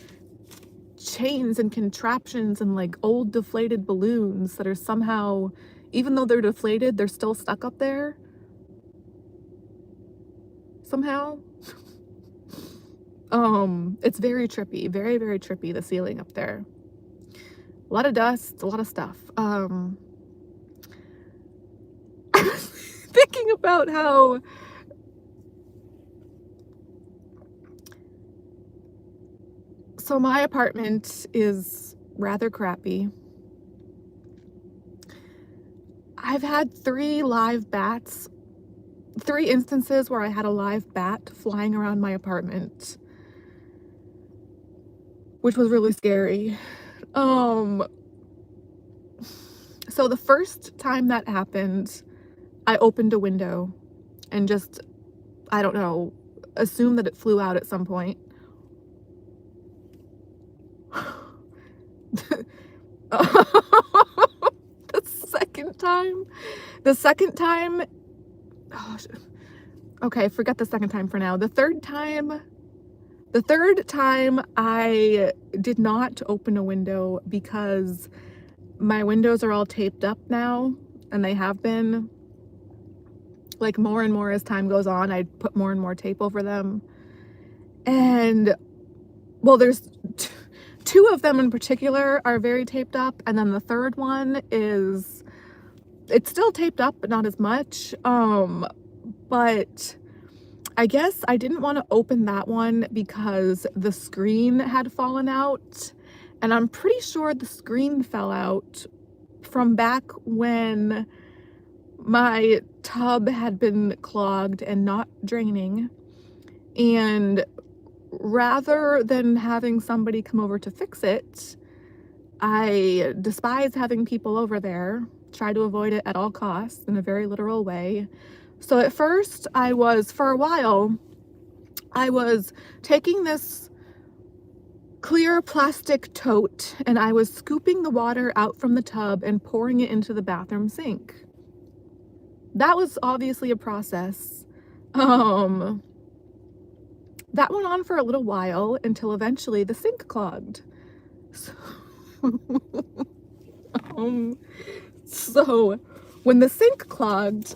chains and contraptions and like old deflated balloons that are somehow, even though they're deflated, they're still stuck up there. Somehow. It's very trippy. Very, very trippy, the ceiling up there. A lot of dust, a lot of stuff. Thinking about how so my apartment is rather crappy. I've had 3 instances where I had a live bat flying around my apartment, which was really scary. So the first time that happened, I opened a window and just, I don't know, assumed that it flew out at some point. The second time, oh, okay, forget the second time for now. The third time I did not open a window because my windows are all taped up now, and they have been. Like more and more as time goes on, I put more and more tape over them. And well, there's 2 of them in particular are very taped up, and then the third one is, it's still taped up, but not as much. But I guess I didn't want to open that one because the screen had fallen out, and I'm pretty sure the screen fell out from back when my tub had been clogged and not draining, and rather than having somebody come over to fix it, I despise having people over there, try to avoid it at all costs in a very literal way. So at first for a while, I was taking this clear plastic tote and I was scooping the water out from the tub and pouring it into the bathroom sink. That was obviously a process. That went on for a little while until eventually the sink clogged. So when the sink clogged,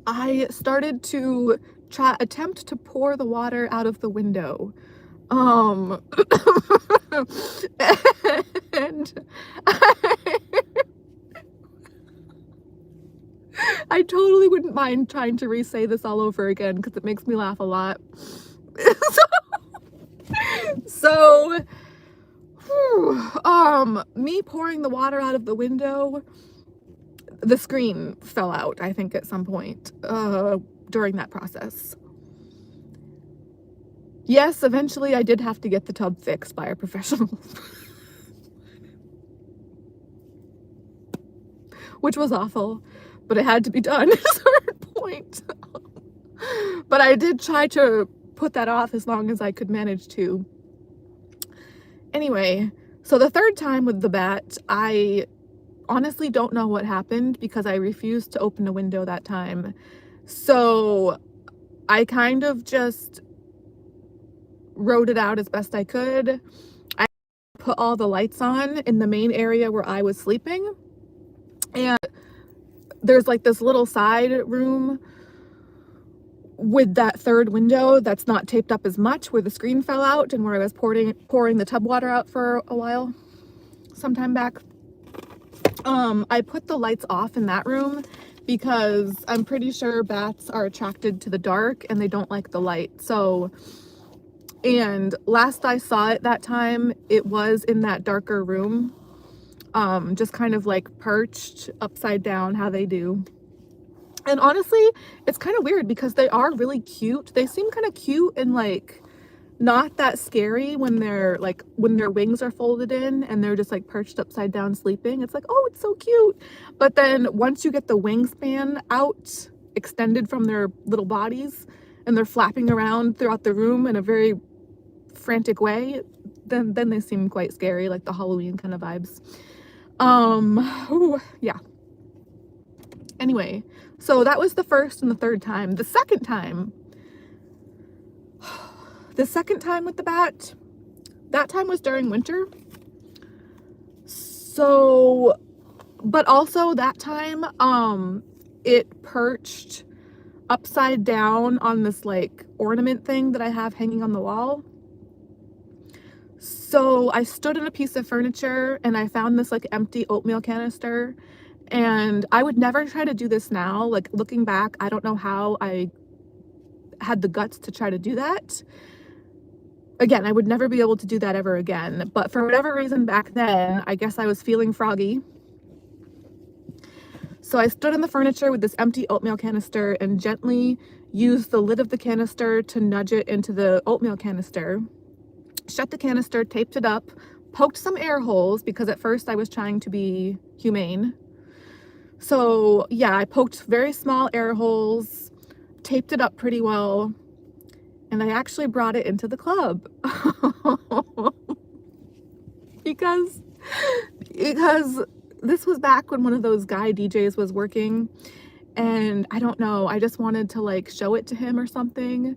I started to attempt to pour the water out of the window. And I totally wouldn't mind trying to re-say this all over again because it makes me laugh a lot. So, me pouring the water out of the window, the screen fell out, I think, at some point during that process. Yes, eventually I did have to get the tub fixed by a professional. Which was awful, but it had to be done at a certain point. But I did try to put that off as long as I could manage to. Anyway, so the third time with the bat, I honestly don't know what happened because I refused to open a window that time. So I kind of just rode it out as best I could. I put all the lights on in the main area where I was sleeping. And there's like this little side room with that third window that's not taped up as much, where the screen fell out and where I was pouring the tub water out for a while, sometime back. I put the lights off in that room because I'm pretty sure bats are attracted to the dark and they don't like the light. So, and last I saw it that time, it was in that darker room, just kind of like perched upside down, how they do. And honestly, it's kind of weird because they are really cute. They seem kind of cute and like not that scary when they're like, when their wings are folded in and they're just like perched upside down sleeping. It's like, oh, it's so cute. But then once you get the wingspan out, extended from their little bodies, and they're flapping around throughout the room in a very frantic way, then they seem quite scary, like the Halloween kind of vibes. Ooh, yeah. Anyway, so that was the first and the third time. The second time with the bat, that time was during winter. So, but also that time, it perched upside down on this like ornament thing that I have hanging on the wall. So I stood in a piece of furniture and I found this like empty oatmeal canister. And I would never try to do this now. Like looking back, I don't know how I had the guts to try to do that. Again, I would never be able to do that ever again. But for whatever reason back then, I guess I was feeling froggy. So I stood in the furniture with this empty oatmeal canister and gently used the lid of the canister to nudge it into the oatmeal canister. Shut the canister, taped it up, poked some air holes because at first I was trying to be humane. So yeah, I poked very small air holes, taped it up pretty well, and I actually brought it into the club. because this was back when one of those guy DJs was working, and I don't know, I just wanted to like show it to him or something.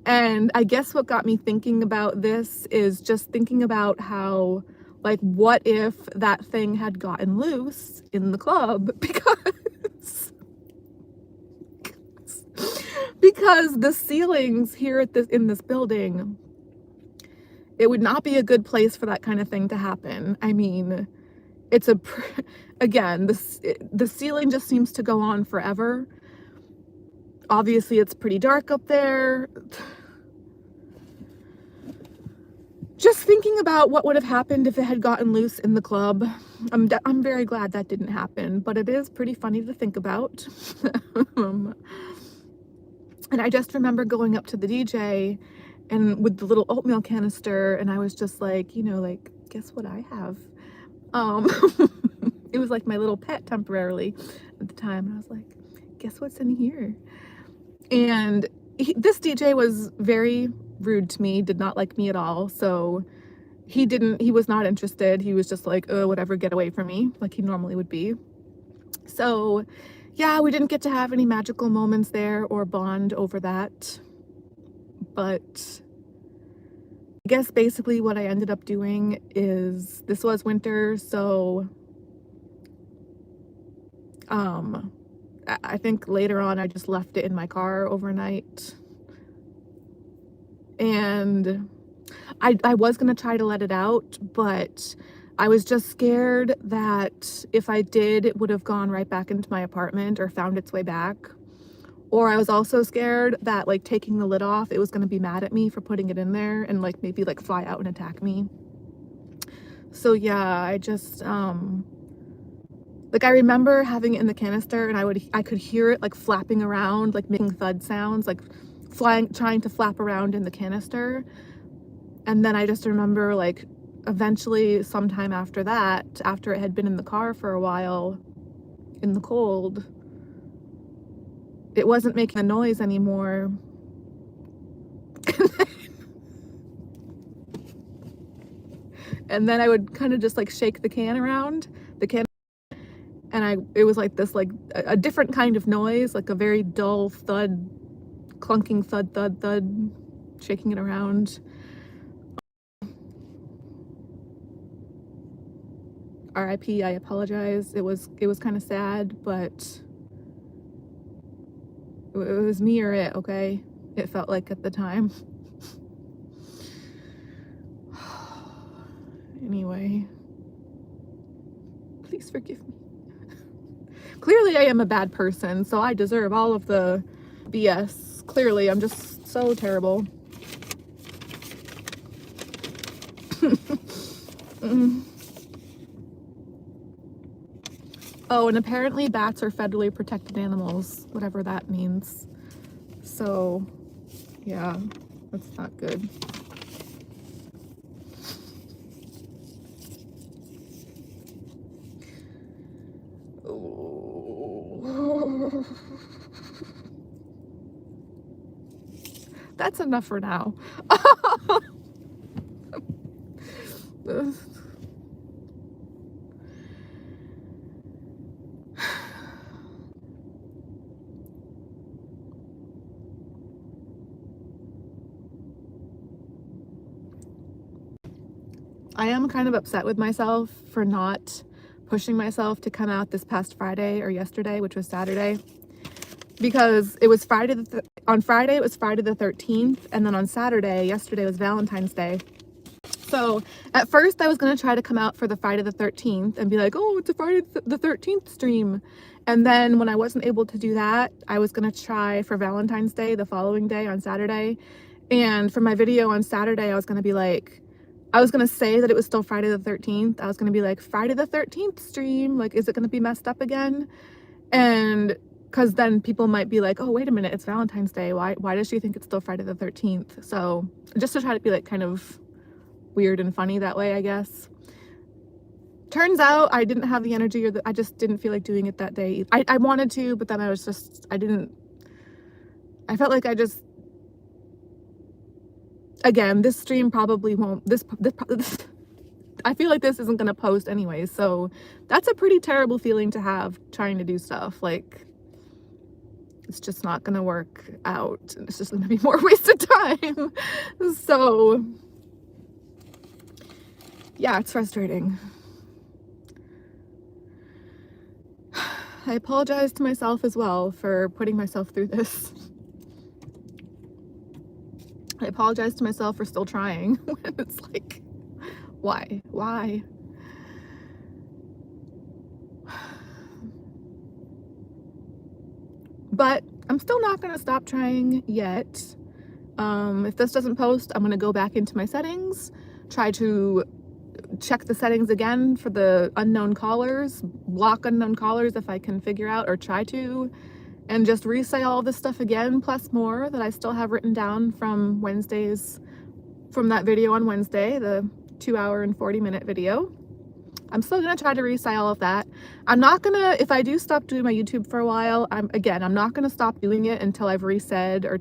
And I guess what got me thinking about this is just thinking about how, like, what if that thing had gotten loose in the club because the ceilings here at in this building, it would not be a good place for that kind of thing to happen. I mean, it's again, the ceiling just seems to go on forever. Obviously, it's pretty dark up there. Just thinking about what would have happened if it had gotten loose in the club. I'm very glad that didn't happen, but it is pretty funny to think about. And I just remember going up to the DJ and with the little oatmeal canister, and I was just like, you know, like, guess what I have? It was like my little pet temporarily at the time. And I was like, guess what's in here? And this DJ was very rude to me, did not like me at all. So he was not interested. He was just like, oh, whatever, get away from me, like he normally would be. So yeah, we didn't get to have any magical moments there or bond over that. But I guess basically what I ended up doing is, this was winter, so I think later on I just left it in my car overnight. And I was gonna try to let it out, but I was just scared that if I did, it would have gone right back into my apartment or found its way back. Or I was also scared that like taking the lid off, it was gonna be mad at me for putting it in there and like maybe like fly out and attack me. So yeah, I just like I remember having it in the canister and I could hear it like flapping around, like making thud sounds, like trying to flap around in the canister. And then I just remember like eventually sometime after that, after it had been in the car for a while in the cold, it wasn't making a noise anymore. And then I would kind of just like shake the can around, the can, and it was like this, like a different kind of noise, like a very dull thud, clunking thud, thud, thud, shaking it around. RIP, I apologize. It was kind of sad, but it was me or it, okay? It felt like at the time. Anyway, please forgive me. Clearly I am a bad person, so I deserve all of the BS. Clearly, I'm just so terrible. Oh, and apparently bats are federally protected animals, whatever that means. So, yeah, that's not good. Oh. That's enough for now. I am kind of upset with myself for not pushing myself to come out this past Friday or yesterday, which was Saturday, because it was on Friday it was Friday the 13th, and then on Saturday, yesterday, was Valentine's Day. So at first I was going to try to come out for the Friday the 13th and be like, oh, it's a Friday the 13th stream. And then when I wasn't able to do that, I was going to try for Valentine's Day the following day on Saturday. And for my video on Saturday, I was going to be like, I was going to say that it was still Friday the 13th. I was going to be like, Friday the 13th stream, like, is it going to be messed up again? And because then people might be like, oh, wait a minute, it's Valentine's Day. Why does she think it's still Friday the 13th? So just to try to be like kind of weird and funny that way, I guess. Turns out I didn't have the energy, I just didn't feel like doing it that day. I wanted to, but then I felt like again, this stream probably won't, I feel like this isn't going to post anyway, so that's a pretty terrible feeling to have trying to do stuff. Like, it's just not going to work out. It's just going to be more wasted time. So, yeah, it's frustrating. I apologize to myself as well for putting myself through this. I apologize to myself for still trying. It's like, why? But I'm still not going to stop trying yet. If this doesn't post, I'm going to go back into my settings, try to check the settings again for the unknown callers, block unknown callers if I can figure out, or try to, and just re-say all this stuff again, plus more that I still have written down from that video on Wednesday, the 2-hour and 40-minute video. I'm still gonna try to re-say all of that. I'm not gonna, if I do stop doing my YouTube for a while, I'm not gonna stop doing it until I've resaid or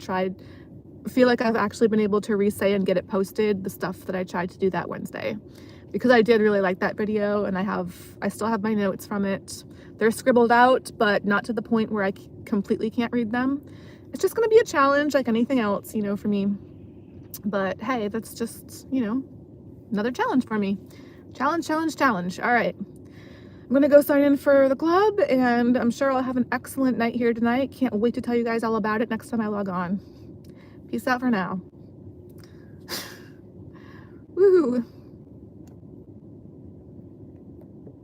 feel like I've actually been able to re-say and get it posted, the stuff that I tried to do that Wednesday. Because I did really like that video, and I still have my notes from it. They're scribbled out, but not to the point where I completely can't read them. It's just gonna be a challenge like anything else, for me. But hey, that's just, another challenge for me. Challenge. All right. I'm gonna go sign in for the club, and I'm sure I'll have an excellent night here tonight. Can't wait to tell you guys all about it next time I log on. Peace out for now. Woohoo.